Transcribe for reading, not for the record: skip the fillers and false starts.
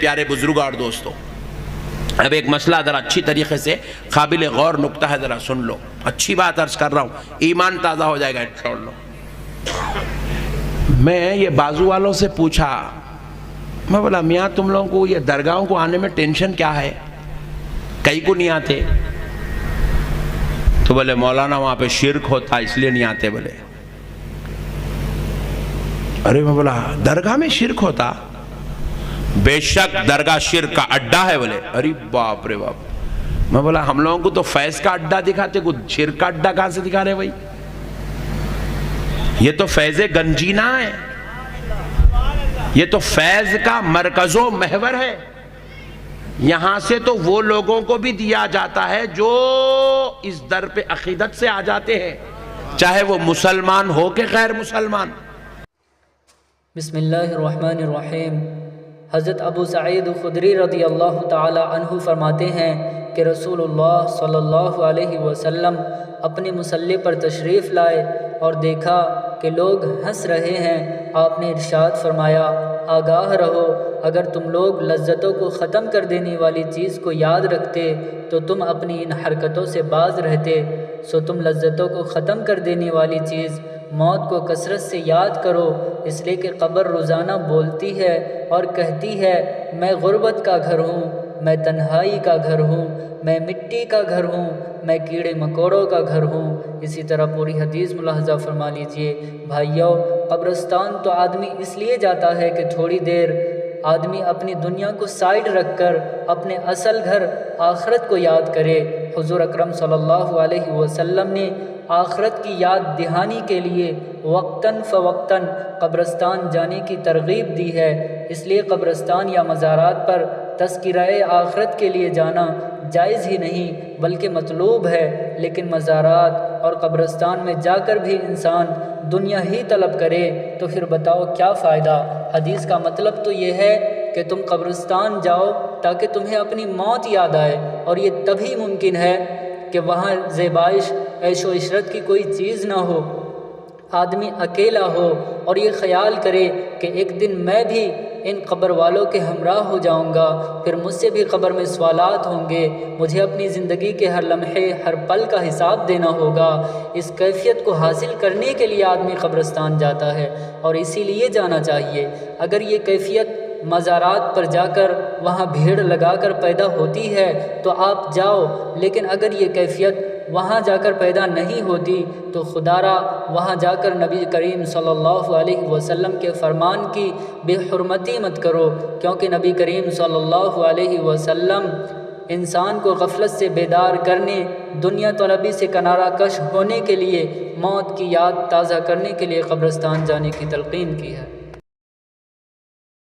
پیارے بزرگوں اور دوستوں، اب ایک مسئلہ ذرا اچھی طریقے سے قابل غور نکتہ ہے، ذرا سن لو، اچھی بات عرض کر رہا ہوں، ایمان تازہ ہو جائے گا، چھوڑ لو۔ میں یہ بازو والوں سے پوچھا، میں بولا میاں تم لوگوں کو یہ درگاہوں کو آنے میں ٹینشن کیا ہے، کئی کو نہیں آتے؟ تو بولے مولانا وہاں پہ شرک ہوتا اس لیے نہیں آتے۔ بولے ارے میں بولا درگاہ میں شرک ہوتا؟ بے شک درگاہ شرک کا اڈا ہے۔ بولے ارے باپ رے باپ۔ میں بولا ہم لوگوں کو تو فیض کا اڈا دکھاتے، کو شرک کا اڈا کہاں سے دکھا رہے بھائی؟ یہ تو فیض گنجینہ ہے، یہ تو فیض کا مرکز و محور ہے، یہاں سے تو وہ لوگوں کو بھی دیا جاتا ہے جو اس در پہ عقیدت سے آ جاتے ہیں، چاہے وہ مسلمان ہو کہ غیر مسلمان۔ بسم اللہ الرحمن الرحیم۔ حضرت ابو سعید خدری رضی اللہ تعالی عنہ فرماتے ہیں کہ رسول اللہ صلی اللہ علیہ وسلم اپنے مصلی پر تشریف لائے اور دیکھا کہ لوگ ہنس رہے ہیں۔ آپ نے ارشاد فرمایا، آگاہ رہو، اگر تم لوگ لذتوں کو ختم کر دینے والی چیز کو یاد رکھتے تو تم اپنی ان حرکتوں سے باز رہتے۔ سو تم لذتوں کو ختم کر دینے والی چیز موت کو کثرت سے یاد کرو، اس لیے کہ قبر روزانہ بولتی ہے اور کہتی ہے میں غربت کا گھر ہوں، میں تنہائی کا گھر ہوں، میں مٹی کا گھر ہوں، میں کیڑے مکوڑوں کا گھر ہوں۔ اسی طرح پوری حدیث ملاحظہ فرما لیجئے۔ بھائیو، قبرستان تو آدمی اس لیے جاتا ہے کہ تھوڑی دیر آدمی اپنی دنیا کو سائیڈ رکھ کر اپنے اصل گھر آخرت کو یاد کرے۔ حضور اکرم صلی اللہ علیہ وسلم نے آخرت کی یاد دہانی کے لیے وقتاً فوقتاً قبرستان جانے کی ترغیب دی ہے۔ اس لیے قبرستان یا مزارات پر تذکرہ آخرت کے لیے جانا جائز ہی نہیں بلکہ مطلوب ہے، لیکن مزارات اور قبرستان میں جا کر بھی انسان دنیا ہی طلب کرے تو پھر بتاؤ کیا فائدہ؟ حدیث کا مطلب تو یہ ہے کہ تم قبرستان جاؤ تاکہ تمہیں اپنی موت یاد آئے، اور یہ تبھی ممکن ہے کہ وہاں زیبائش عیش و عشرت کی کوئی چیز نہ ہو، آدمی اکیلا ہو اور یہ خیال کرے کہ ایک دن میں بھی ان قبر والوں کے ہمراہ ہو جاؤں گا، پھر مجھ سے بھی قبر میں سوالات ہوں گے، مجھے اپنی زندگی کے ہر لمحے ہر پل کا حساب دینا ہوگا۔ اس کیفیت کو حاصل کرنے کے لیے آدمی قبرستان جاتا ہے، اور اسی لیے جانا چاہیے۔ اگر یہ کیفیت مزارات پر جا کر وہاں بھیڑ لگا کر پیدا ہوتی ہے تو آپ جاؤ، لیکن اگر یہ کیفیت وہاں جا کر پیدا نہیں ہوتی تو خدا را وہاں جا کر نبی کریم صلی اللہ علیہ وسلم کے فرمان کی بے حرمتی مت کرو، کیونکہ نبی کریم صلی اللہ علیہ وسلم انسان کو غفلت سے بیدار کرنے، دنیا طلبی سے کنارہ کش ہونے کے لیے، موت کی یاد تازہ کرنے کے لیے قبرستان جانے کی تلقین کی ہے۔